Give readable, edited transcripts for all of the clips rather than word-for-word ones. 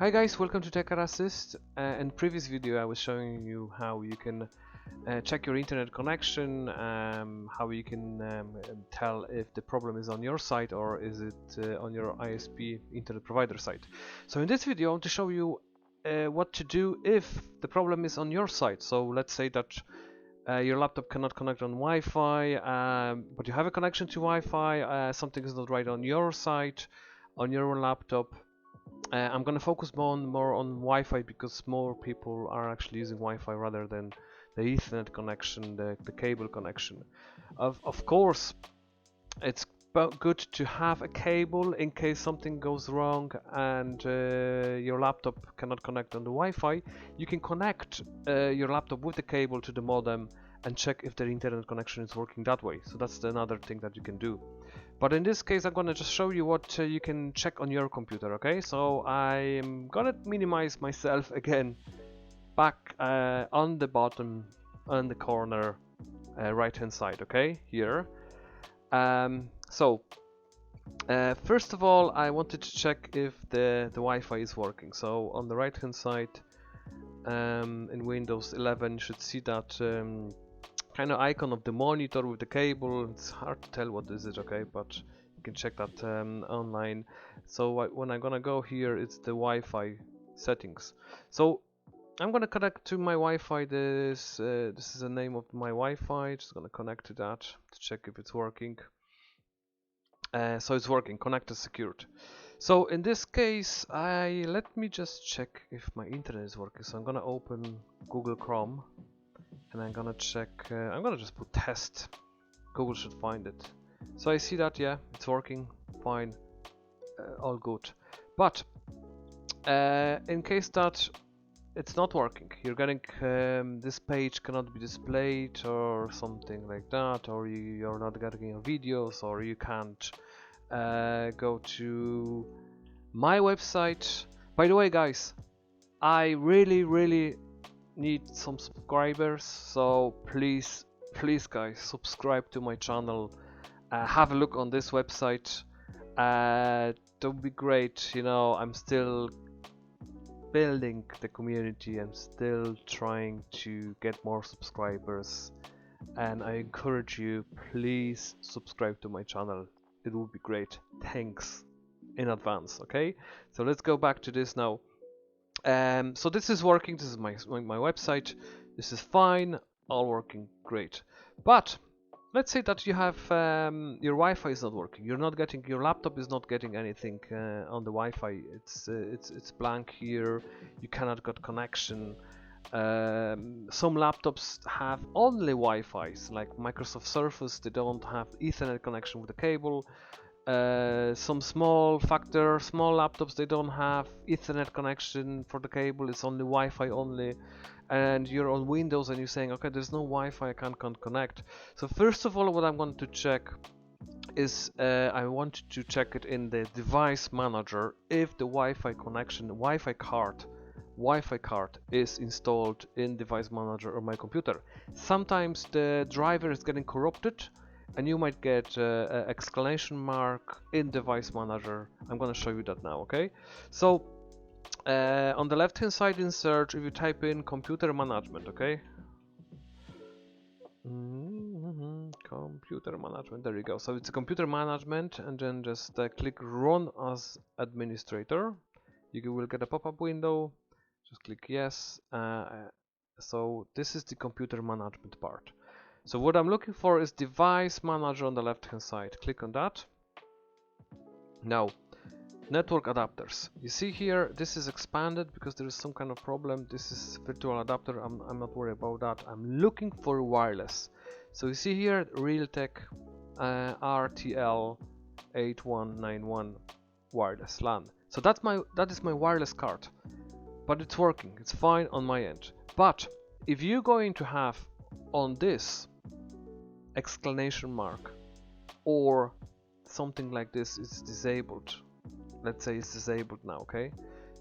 Hi guys, welcome to TechCatAssist. In previous video I was showing you how you can check your internet connection, how you can tell if the problem is on your side or is it on your ISP internet provider side. So in this video I want to show you what to do if the problem is on your side. So let's say that your laptop cannot connect on Wi-Fi, but you have a connection to Wi-Fi, something is not right on your side, on your laptop. I'm gonna focus more on Wi-Fi because more people are actually using Wi-Fi rather than the Ethernet connection, the cable connection. Of course, it's good to have a cable in case something goes wrong and your laptop cannot connect on the Wi-Fi. You can connect your laptop with the cable to the modem and check if the internet connection is working that way. So that's another thing that you can do. But in this case I'm gonna just show you what you can check on your computer, okay? So I'm gonna minimize myself again back on the bottom on the corner right hand side, okay? Here. First of all I wanted to check if the Wi-Fi is working. So on the right hand side in Windows 11 you should see that kind of icon of the monitor with the cable. It's hard to tell what is it, okay, but you can check that online. So when I'm gonna go here, it's the Wi-Fi settings. So I'm gonna connect to my Wi-Fi. This is the name of my Wi-Fi. Just gonna connect to that to check if it's working. So it's working, connected, secured. So in this case, let me just check if my internet is working. So I'm gonna open Google Chrome. And I'm gonna check, I'm gonna just put test. Google should find it. So I see that, yeah, it's working, fine, all good. But in case that it's not working, you're getting this page cannot be displayed or something like that, or you're not getting your videos, or you can't go to my website. By the way, guys, I really need some subscribers, so please guys, subscribe to my channel, have a look on this website. That would be great. You know, I'm still building the community, I'm still trying to get more subscribers, and I encourage you, please subscribe to my channel, it would be great. Thanks in advance. Okay, so let's go back to this now. So this is working, this is my website, this is fine, all working great. But let's say that you have your Wi-Fi is not working, you're not getting, your laptop is not getting anything on the Wi-Fi, it's blank here, you cannot get connection. Some laptops have only Wi-Fi's, like Microsoft Surface, they don't have Ethernet connection with the cable. Some small laptops, they don't have Ethernet connection for the cable, it's only Wi-Fi only, and you're on Windows and you're saying, okay, there's no Wi-Fi, I can't connect. So first of all, what I'm going to check is I want to check it in the device manager if the Wi-Fi connection, Wi-Fi card is installed in device manager on my computer. Sometimes the driver is getting corrupted and you might get an exclamation mark in device manager. I'm gonna show you that now, okay? So on the left hand side in search, if you type in computer management, okay? Computer management, there you go. So it's a computer management, and then just click run as administrator. You will get a pop-up window, just click yes. So this is the computer management part. So what I'm looking for is device manager on the left hand side. Click on that. Now, network adapters. You see here, this is expanded because there is some kind of problem. This is virtual adapter. I'm not worried about that. I'm looking for wireless. So you see here, Realtek RTL 8191 wireless LAN. So that is my wireless card. But it's working. It's fine on my end. But if you're going to have on this exclamation mark or something like this is disabled, let's say it's disabled now, okay,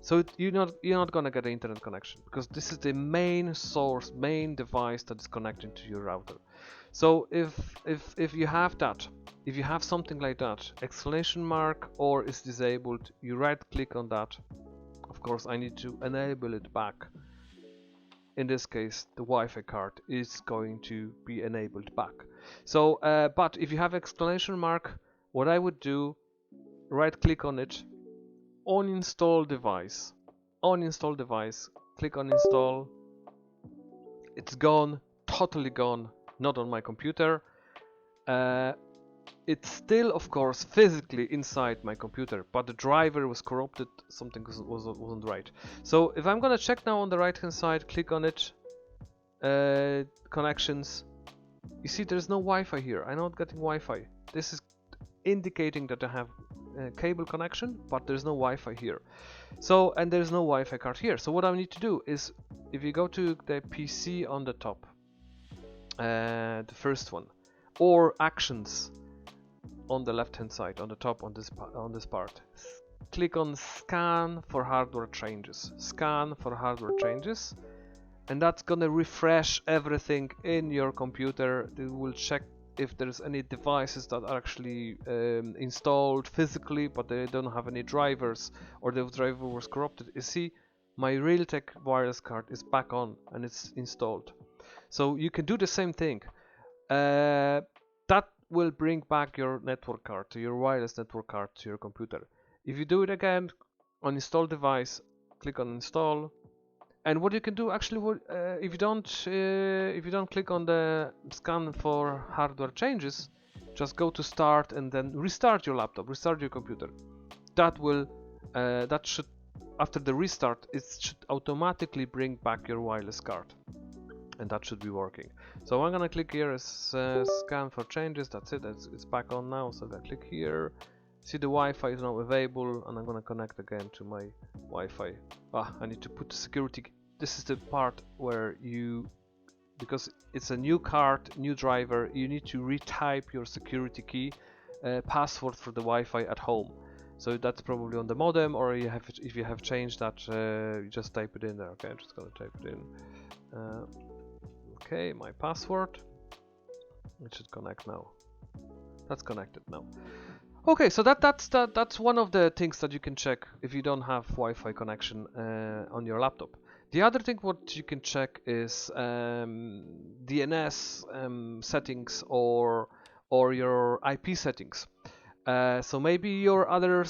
so you're not gonna get an internet connection because this is the main source, main device that is connecting to your router. So if you have that, if you have something like that, exclamation mark or is disabled, you right click on that. of course I need to enable it back. In this case, the Wi-Fi card is going to be enabled back. So, but if you have exclamation mark, what I would do, right click on it, uninstall device, click on install. It's gone, totally gone, not on my computer. It's still, of course, physically inside my computer, but the driver was corrupted, something wasn't right. So if I'm gonna check now on the right hand side, click on it, connections, you see there's no Wi-Fi here. I'm not getting Wi-Fi. This is indicating that I have a cable connection, but there's no Wi-Fi here. So, and there's no Wi-Fi card here. So what I need to do is, if you go to the PC on the top, the first one, or actions on the left hand side, on the top, on this part, click on scan for hardware changes. Scan for hardware changes, and that's gonna refresh everything in your computer. It will check if there's any devices that are actually installed physically, but they don't have any drivers, or the driver was corrupted. You see, my Realtek wireless card is back on and it's installed. So you can do the same thing. That will bring back your network card, to your wireless network card, to your computer. If you do it again, on install device, click on install. And what you can do actually, if you don't click on the scan for hardware changes, just go to start and then restart your laptop, restart your computer. That will, that should, after the restart, it should automatically bring back your wireless card, and that should be working. So I'm gonna click here as scan for changes. That's it. It's back on now. So I'm gonna click here. See, the Wi-Fi is now available, and I'm gonna connect again to my Wi-Fi. I need to put the security. This is the part where you, because it's a new card, new driver, you need to retype your security key, password for the Wi-Fi at home. So that's probably on the modem, or you have, if you have changed that, you just type it in there. Okay, I'm just gonna type it in. Okay, my password. It should connect now. That's connected now. Okay, so that's one of the things that you can check if you don't have Wi-Fi connection on your laptop. The other thing what you can check is DNS settings or your IP settings. So maybe your other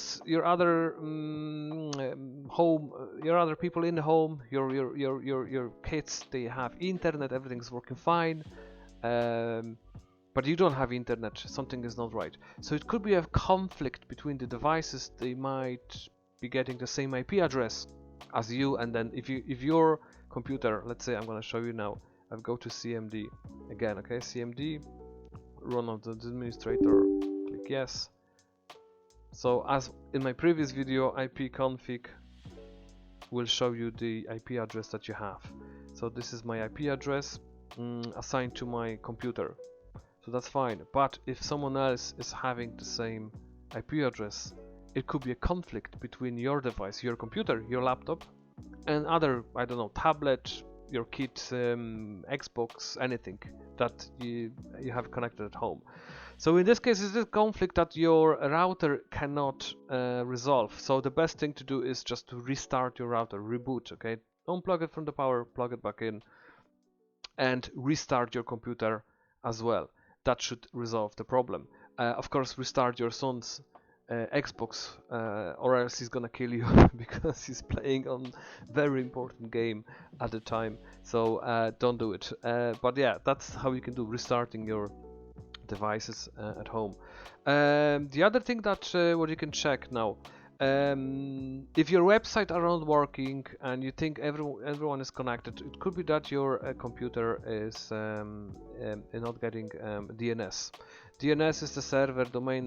people in the home, your kids, they have internet, everything's working fine. But you don't have internet, something is not right. So it could be a conflict between the devices. They might be getting the same IP address as you, and then if your computer, let's say I'm going to show you now, I'll go to CMD again. Okay, CMD, run on the administrator, click yes. So as in my previous video, ipconfig will show you the IP address that you have. So this is my IP address assigned to my computer. So that's fine, but if someone else is having the same IP address, it could be a conflict between your device, your computer, your laptop, and other, I don't know, tablet, your kit, Xbox, anything that you have connected at home. So in this case, it's a conflict that your router cannot resolve. So the best thing to do is just to restart your router, reboot, okay? Unplug it from the power, plug it back in, and restart your computer as well. That should resolve the problem. Of course, restart your son's Xbox, or else he's gonna kill you because he's playing on very important game at the time. So don't do it. But yeah, that's how you can do restarting your devices at home. The other thing that what you can check now, if your website aren't working and you think everyone is connected, it could be that your computer is not getting DNS. DNS is the server domain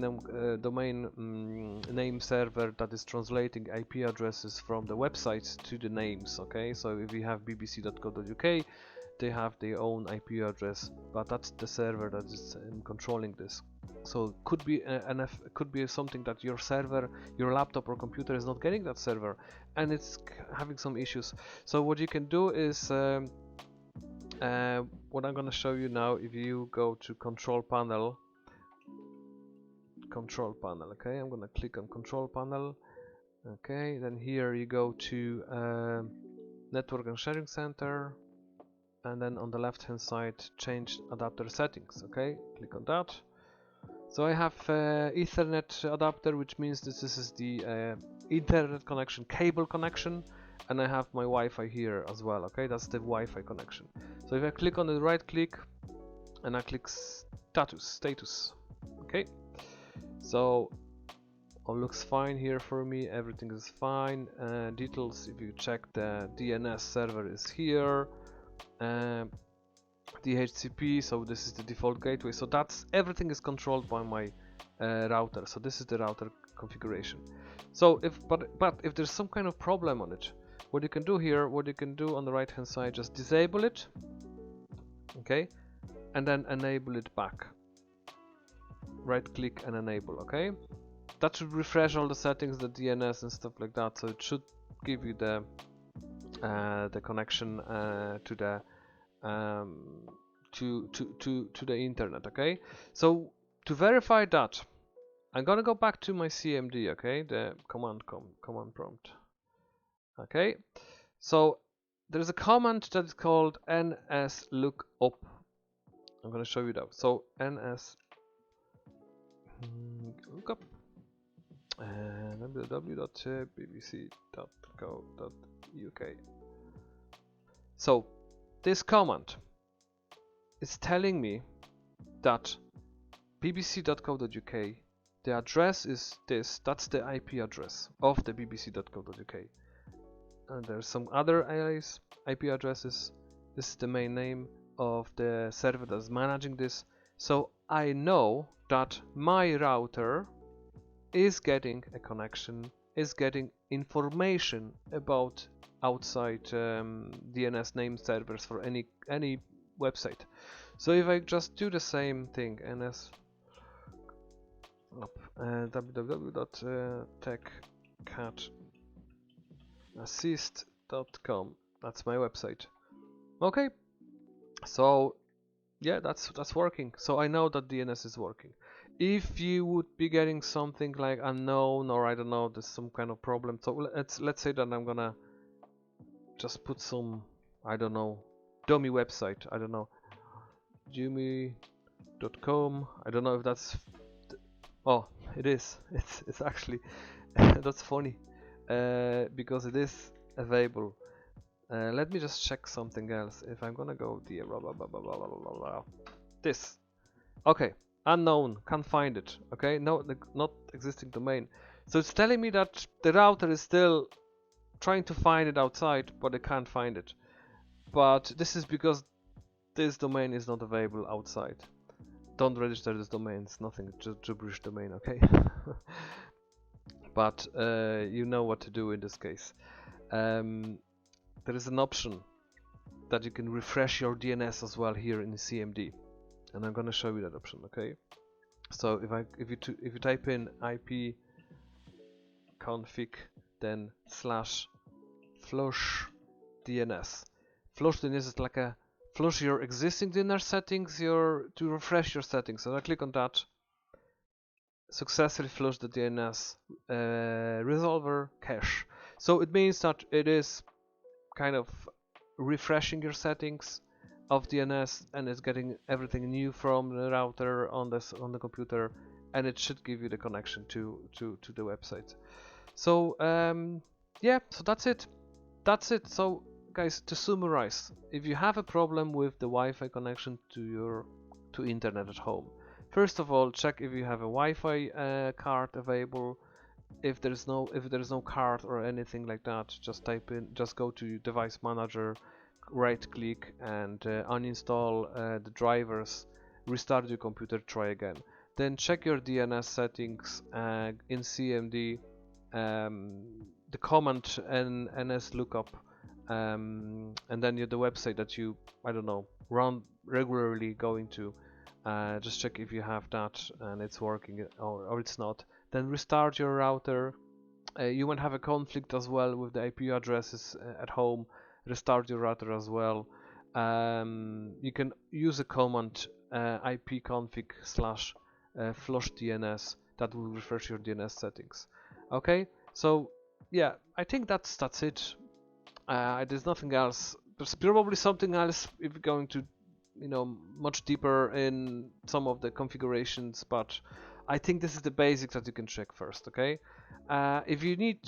name server that is translating IP addresses from the websites to the names. Okay, so if you have bbc.co.uk, they have their own IP address, but that's the server that is controlling this. So could be could be something that your server, your laptop or computer is not getting that server, and it's having some issues. So what you can do is what I'm gonna show you now. If you go to control panel, okay, I'm gonna click on control panel, Okay, then here you go to network and sharing center, and then on the left hand side change adapter settings. Okay, click on that. So I have Ethernet adapter, which means this is the internet connection, cable connection, and I have my Wi-Fi here as well. Okay, that's the Wi-Fi connection. So if I click on the right click and I click status, okay, so all looks fine here for me, everything is fine. Details, if you check, the DNS server is here, DHCP, so this is the default gateway, so that's everything is controlled by my router. So this is the router configuration. So but if there's some kind of problem on it, what you can do here, what you can do on the right hand side, just disable it, okay, and then enable it back. Right click and enable. Okay, that should refresh all the settings, the DNS and stuff like that, so it should give you the connection to the to the internet. Okay, so to verify that, I'm gonna go back to my CMD. Okay, the command prompt. Okay, so there's a command that is called nslookup. I'm gonna show you that. So nslookup www.bbc.co.uk. So this command is telling me that bbc.co.uk, the address is this, that's the IP address of the bbc.co.uk. And there's some other IP addresses. This is the main name of the server that's managing this. So I know that my router is getting a connection, is getting information about outside DNS name servers for any website. So if I just do the same thing, www.TechCatAssist.com, that's my website. Okay, so yeah, that's working. So I know that DNS is working. If you would be getting something like unknown, or I don't know, there's some kind of problem, so let's say that I'm gonna just put some, I don't know, dummy website, I don't know, jumi.com. I don't know if that's oh, it is. It's actually that's funny because it is available. Let me just check something else. If I'm gonna go the this, okay, unknown, can't find it. Okay, no, not existing domain. So it's telling me that the router is still trying to find it outside, but it can't find it. But this is because this domain is not available outside. Don't register this domain, it's nothing, just gibberish domain, okay? But you know what to do in this case. There is an option that you can refresh your DNS as well here in the CMD, and I'm gonna show you that option, okay? So if you type in ipconfig then /flushdns. FlushDNS is like a flush your existing DNS settings, to refresh your settings. So I click on that. Successfully flush the DNS resolver cache. So it means that it is kind of refreshing your settings of DNS, and it's getting everything new from the router on the computer, and it should give you the connection to the website. So yeah, so that's it. So guys, to summarize, if you have a problem with the Wi-Fi connection to internet at home, first of all, check if you have a Wi-Fi card available. If there's no card or anything like that, just go to device manager, right click and uninstall the drivers, restart your computer, try again. Then check your DNS settings in CMD, the command nslookup, and then the website that you, I don't know, run regularly going to, just check if you have that and it's working or it's not. Then restart your router. You might have a conflict as well with the IP addresses at home. Restart your router as well. You can use a command ipconfig /flushdns that will refresh your DNS settings. Okay, so yeah, I think that's it. There's nothing else. There's probably something else if you're going to, much deeper in some of the configurations, but I think this is the basics that you can check first. Okay, if you need,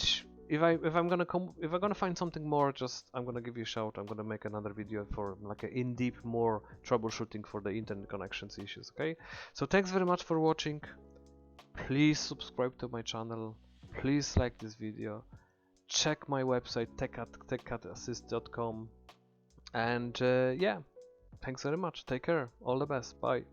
if I'm gonna find something more, I'm gonna give you a shout. I'm gonna make another video for like a in-deep more troubleshooting for the internet connections issues. Okay, so thanks very much for watching. Please subscribe to my channel. Please like this video. Check my website TechCatAssist.com, and yeah, thanks very much. Take care. All the best. Bye.